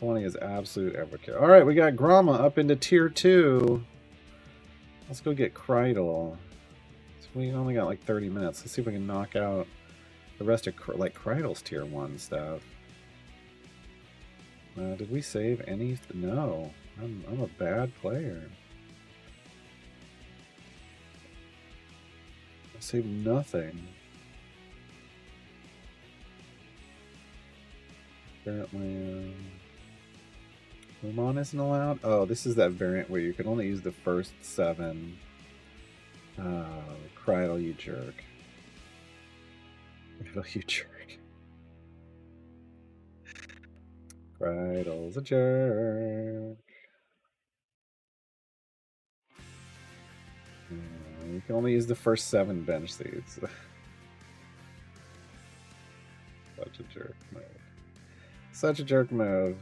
20 is absolute overkill. All right, we got Gromma up into tier 2. Let's go get Krydle. So we only got like 30 minutes. Let's see if we can knock out the rest of like Krydle's tier 1 stuff. Did we save any? No. I'm a bad player. I saved nothing. Apparently, Lumon isn't allowed. Oh, this is that variant where you can only use the first 7. Krydle, you jerk. Krydle, you jerk. Krydle's a jerk. You can only use the first 7 bench seats. Such a jerk move. Such a jerk move.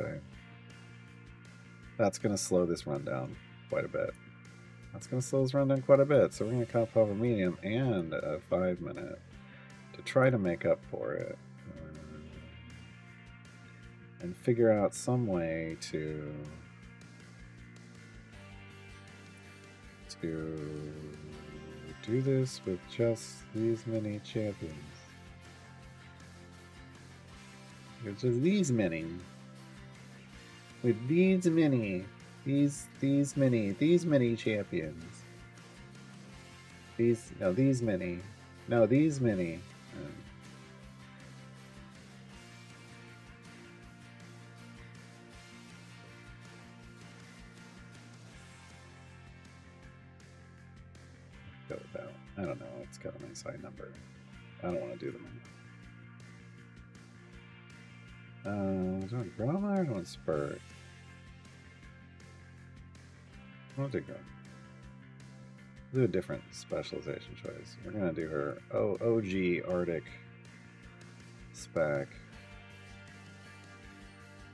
Okay. That's going to slow this run down quite a bit. That's going to slow this run down quite a bit. So we're going to cop off a medium and a 5-minute to try to make up for it. And figure out some way to do this with just these many champions. It's just these many. With these many champions. These many. Go with that. I don't know. It's got a nice high number. I don't want to do them. Do I want Gromma or do I want Spurt? I want to go. Do a different specialization choice. We're gonna do her OG Arctic spec.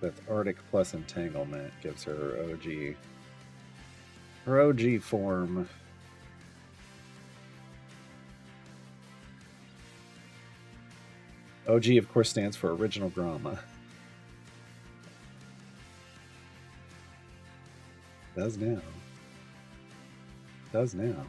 That's Arctic plus Entanglement gives her OG form. OG, of course, stands for Original Gromma. Does now. Does now.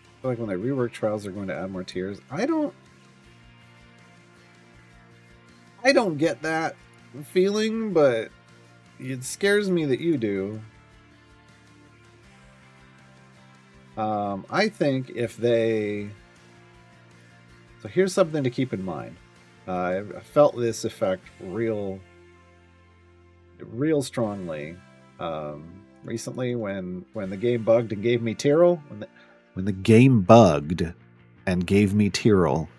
I feel like when they rework trials, they're going to add more tiers. I don't get that feeling, but it scares me that you do. I think if they... So here's something to keep in mind. I felt this effect real strongly recently when the game bugged and gave me Tyrrell. When the game bugged and gave me Tyrrell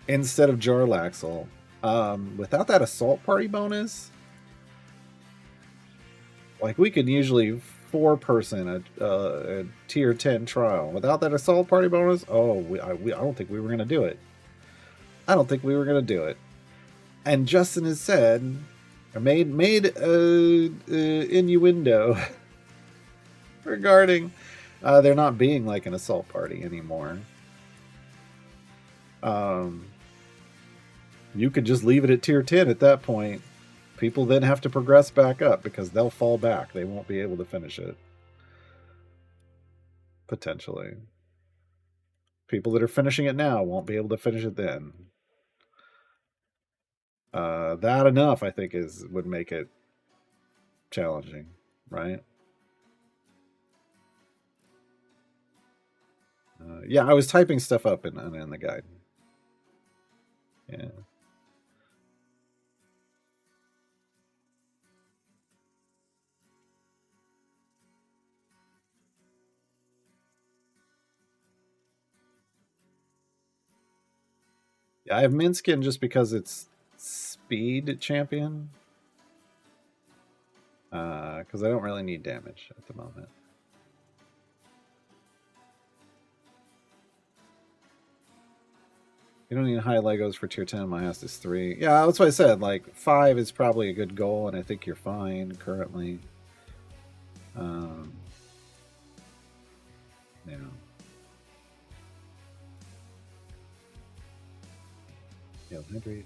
instead of Jarlaxle. Without that assault party bonus, like we could usually 4-person a tier 10 trial. Without that assault party bonus, I don't think we were going to do it. I don't think we were going to do it. And Justin has said, or made innuendo regarding there not being like an assault party anymore. You could just leave it at tier 10 at that point. People then have to progress back up because they'll fall back. They won't be able to finish it. Potentially. People that are finishing it now won't be able to finish it then. That enough, I think, would make it challenging, right? Yeah, I was typing stuff up in the guide. Yeah. Yeah, I have Minskin just because it's speed champion. Because I don't really need damage at the moment. You don't need high Legos for tier 10. My house is 3. Yeah, that's what I said. Like 5 is probably a good goal, and I think you're fine currently. Yeah. He'll hydrate.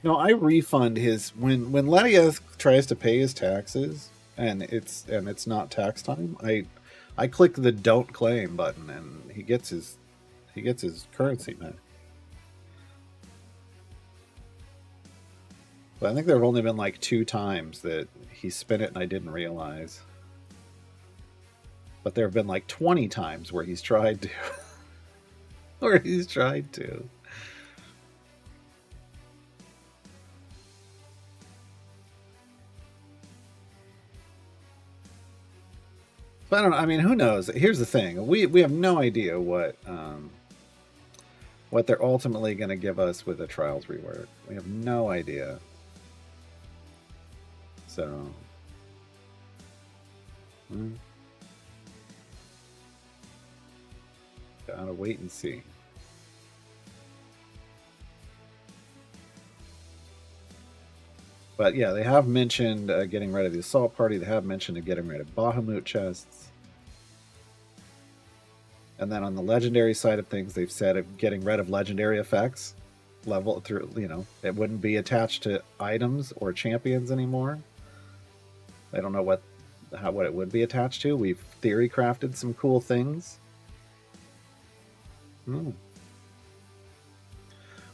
No, I refund his when Lediath tries to pay his taxes and it's not tax time. I click the don't claim button and he gets his currency back. But I think there have only been like 2 times that he spent it and I didn't realize. But there have been like 20 times where he's tried to. Where he's tried to. But I don't know. I mean, who knows? Here's the thing: we have no idea what they're ultimately going to give us with a trials rework. We have no idea. So, gotta wait and see. But yeah, they have mentioned getting rid of the assault party. They have mentioned getting rid of Bahamut chests. And then on the legendary side of things, they've said of getting rid of legendary effects. Level through, it wouldn't be attached to items or champions anymore. I don't know what it would be attached to. We've theory crafted some cool things.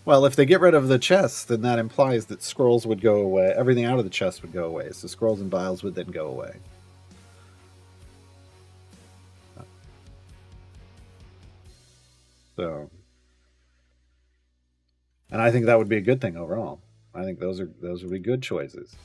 Well, if they get rid of the chests, then that implies that scrolls would go away. Everything out of the chest would go away. So scrolls and vials would then go away. So, and I think that would be a good thing overall. I think those would be good choices.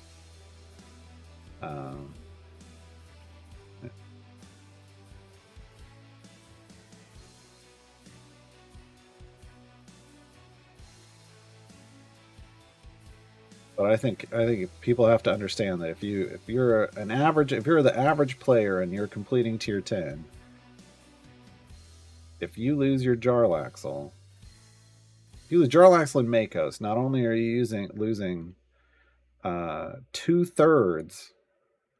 But I think people have to understand that if you're the average player and you're completing tier 10, if you lose your Jarlaxle, if you lose Jarlaxle and Makos, not only are you losing 2/3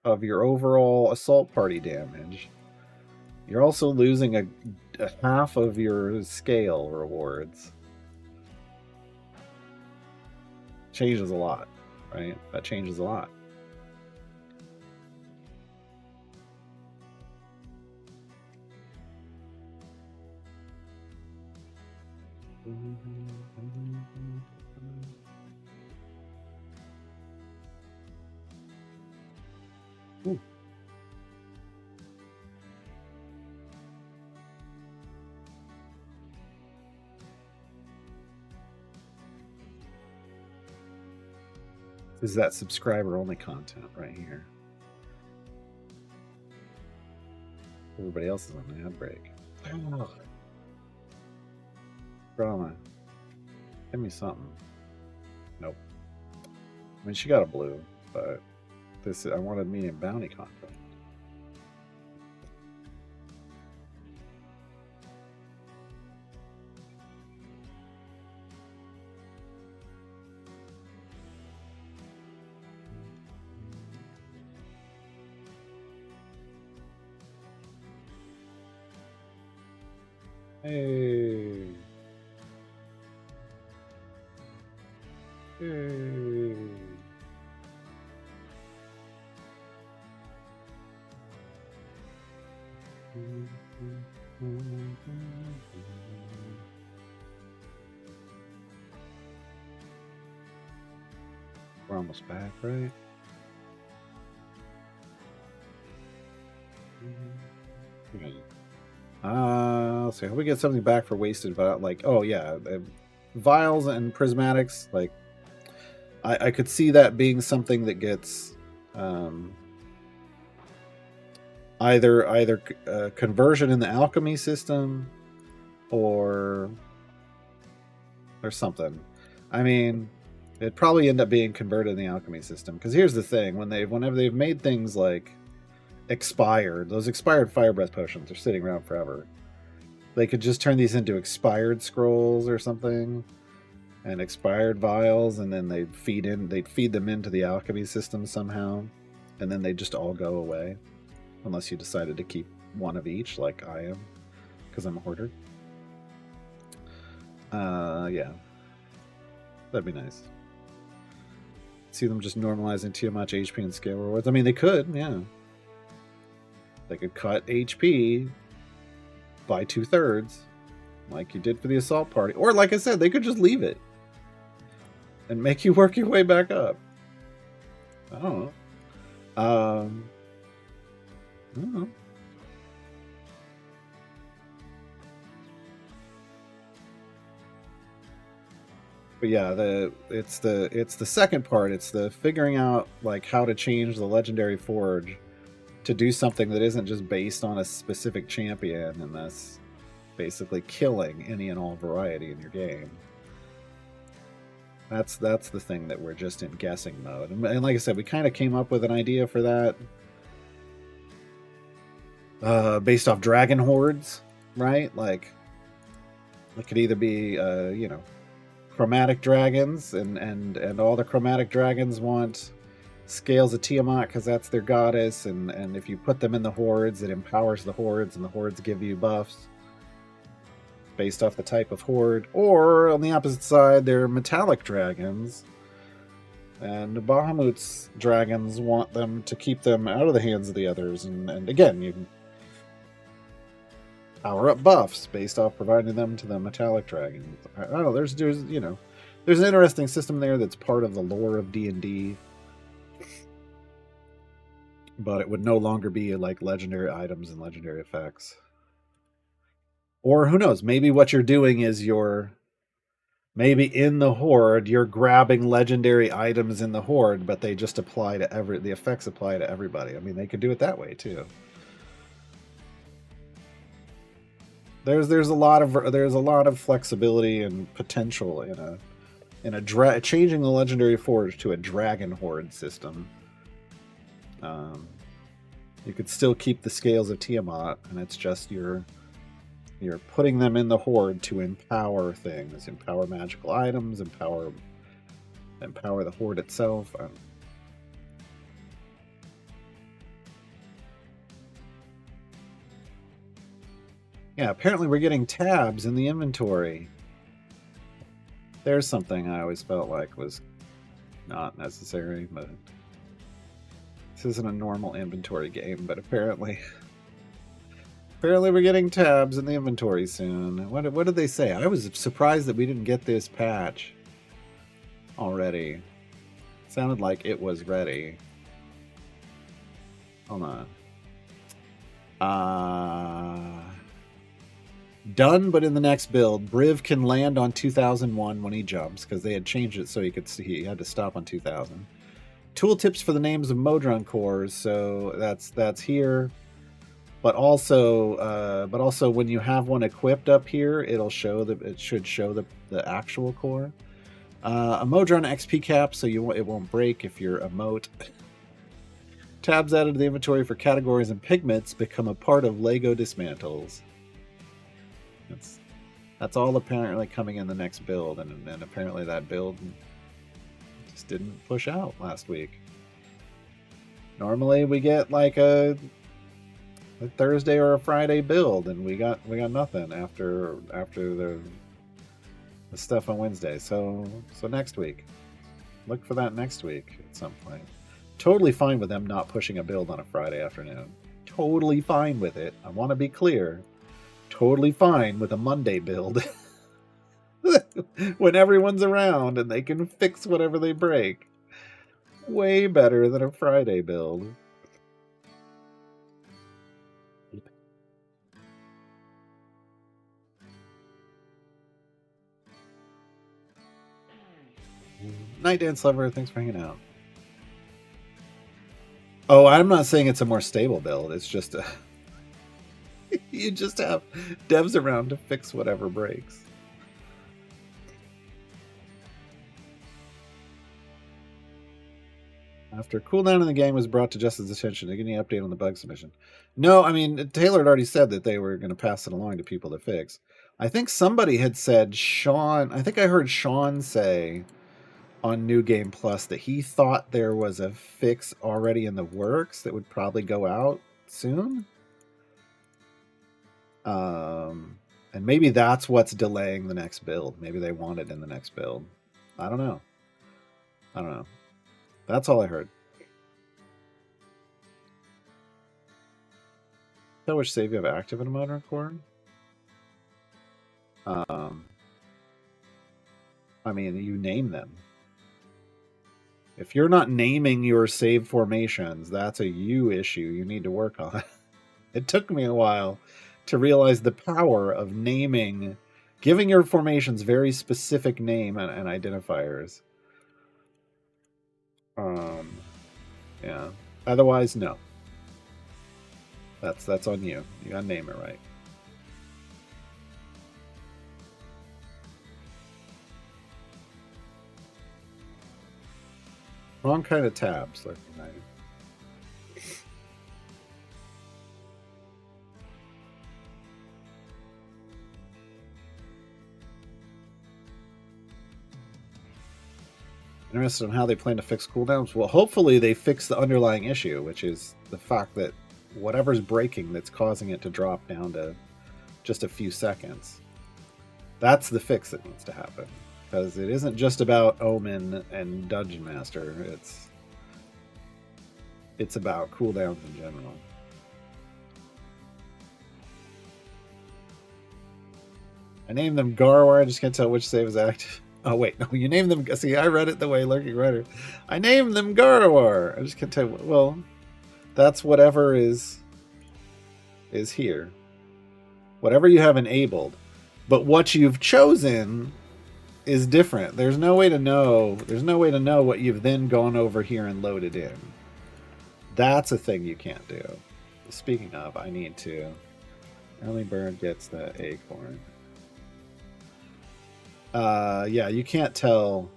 of your overall assault party damage, you're also losing a half of your scale rewards. Changes a lot, right? That changes a lot. Ooh. This is that subscriber only content right here. Everybody else is on the ad break. Oh. Drama. Give me something. Nope. I mean, she got a blue, but I wanted medium bounty contract. Hey. Hey. We're almost back, right? Let's see. Hope we get something back for wasted vial. Like, oh yeah, vials and prismatics. Like, I could see that being something that gets either conversion in the alchemy system or something. I mean, it'd probably end up being converted in the alchemy system. Because here's the thing: whenever they've made things like expired, those expired fire breath potions are sitting around forever. They could just turn these into expired scrolls or something, and expired vials, and then they'd feed them into the alchemy system somehow, and then they'd just all go away, unless you decided to keep one of each, like I am, because I'm a hoarder. Yeah, that'd be nice. See them just normalizing too much HP and scale rewards. I mean, they could, yeah. They could cut HP by 2/3, like you did for the assault party, or like I said, they could just leave it and make you work your way back up. I don't know. I don't know. But yeah, it's the second part. It's the figuring out like how to change the legendary forge to do something that isn't just based on a specific champion, and thus basically killing any and all variety in your game. That's the thing that we're just in guessing mode. And like I said, we kind of came up with an idea for that based off dragon hordes, right? Like it could either be chromatic dragons, and all the chromatic dragons want scales of Tiamat because that's their goddess, and if you put them in the hordes, it empowers the hordes, and the hordes give you buffs based off the type of horde. Or on the opposite side, they're metallic dragons, and Bahamut's dragons want them to keep them out of the hands of the others, and again, you power up buffs based off providing them to the metallic dragons. I don't know, there's an interesting system there that's part of the lore of D&D, but it would no longer be like legendary items and legendary effects. Or who knows, maybe what you're doing is maybe in the horde you're grabbing legendary items in the horde, but they just apply to the effects apply to everybody. I mean, they could do it that way too. There's a lot of flexibility and potential in changing the legendary forge to a dragon horde system. You could still keep the scales of Tiamat, and it's just you're putting them in the horde to empower things, empower magical items, empower the horde itself. Yeah, apparently we're getting tabs in the inventory. There's something I always felt like was not necessary, but this isn't a normal inventory game, but apparently we're getting tabs in the inventory soon. What did they say? I was surprised that we didn't get this patch already. It sounded like it was ready. Hold on. Done, but in the next build, Briv can land on 2001 when he jumps, because they had changed it so he had to stop on 2000. Tooltips for the names of Modron cores, so that's here. But also when you have one equipped up here, it should show the actual core. A Modron XP cap, so it won't break if you're emote. Tabs added to the inventory for categories and pigments become a part of Lego dismantles. That's all apparently coming in the next build, and apparently that build just didn't push out last week. Normally we get like a Thursday or a Friday build, and we got nothing after the stuff on Wednesday. So next week, look for that next week at some point. Totally fine with them not pushing a build on a Friday afternoon. Totally fine with it. I want to be clear. Totally fine with a Monday build when everyone's around and they can fix whatever they break. Way better than a Friday build. Night Dance Lover, thanks for hanging out. Oh, I'm not saying it's a more stable build. It's just a you just have devs around to fix whatever breaks. After cooldown in the game was brought to Justin's attention, did you get any update on the bug submission? No, I mean, Taylor had already said that they were going to pass it along to people to fix. I think somebody had said, Sean, I think I heard Sean say on New Game Plus that he thought there was a fix already in the works that would probably go out soon. And maybe that's what's delaying the next build. Maybe they want it in the next build. I don't know. That's all I heard. Tell which save you have active in a modern core. I mean, you name them. If you're not naming your save formations, that's a you issue you need to work on. It took me a while to realize the power of naming, giving your formations very specific name and identifiers. Yeah. Otherwise, no. That's on you. You gotta name it right. Wrong kind of tabs, like United. Interested in how they plan to fix cooldowns? Well, hopefully they fix the underlying issue, which is the fact that whatever's breaking that's causing it to drop down to just a few seconds. That's the fix that needs to happen. Because it isn't just about Omen and Dungeon Master. It's about cooldowns in general. I named them Garwar. I just can't tell which save is active. Oh wait, no, you named them. See, I read it the way Lurking Rider. I named them Garwar. I just can't tell. Well, that's whatever is here. Whatever you have enabled, but what you've chosen is different. There's no way to know. There's no way to know what you've then gone over here and loaded in. That's a thing you can't do. Speaking of, I need to. Early bird gets the acorn. Yeah, you can't tell.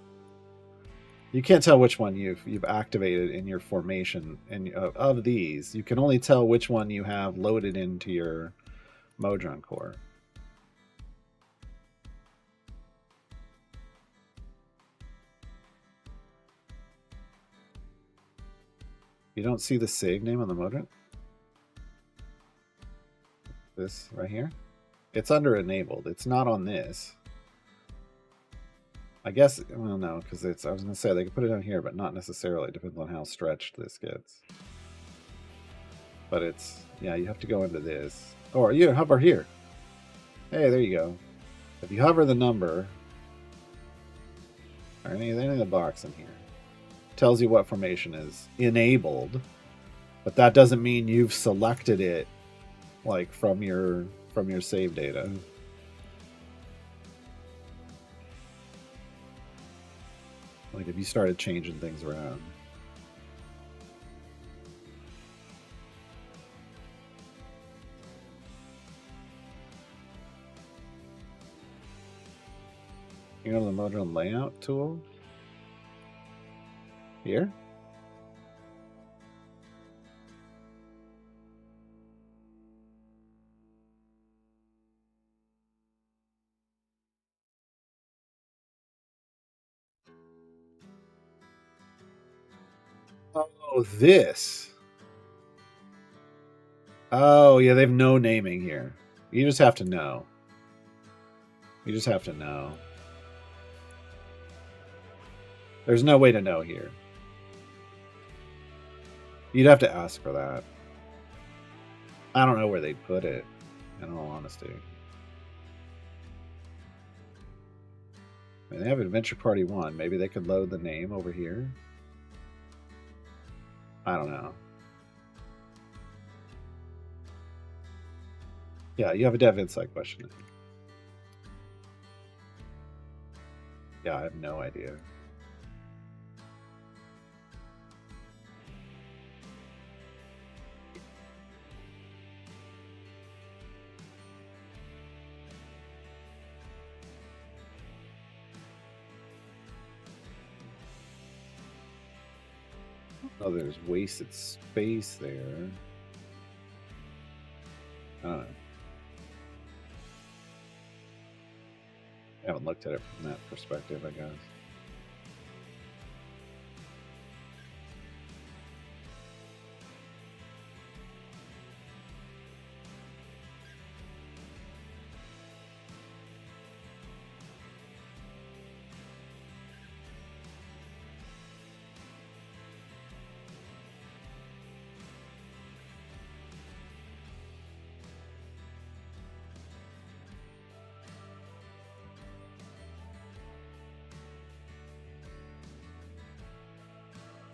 You can't tell which one you've activated in your formation, and of these, you can only tell which one you have loaded into your Modron core. You don't see the save name on the Modron? This right here? It's under enabled. It's not on this. I guess, well, no, because I was going to say they could put it on here, but not necessarily. It depends on how stretched this gets. But it's, yeah, you have to go into this. Or you hover here. Hey, there you go. If you hover the number, or any of the box in here, tells you what formation is enabled, but that doesn't mean you've selected it like from your save data. Like if you started changing things around. You go to the Modron layout tool. Here? Oh, this. Oh, yeah, they have no naming here. You just have to know. You just have to know. There's no way to know here. You'd have to ask for that. I don't know where they'd put it, in all honesty. I mean, they have Adventure Party 1. Maybe they could load the name over here. I don't know. Yeah, you have a dev insight question. Yeah, I have no idea. Oh, there's wasted space there. I don't know. I haven't looked at it from that perspective, I guess.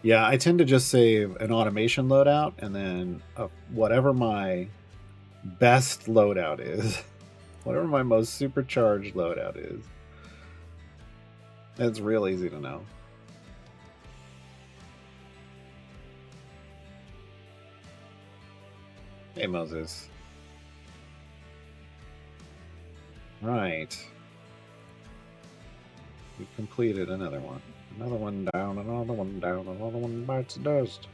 Yeah, I tend to just save an automation loadout and then whatever my best loadout is, whatever my most supercharged loadout is. It's real easy to know. Hey, Moses. Right. We completed another one. Another one down, another one down, another one bites dust.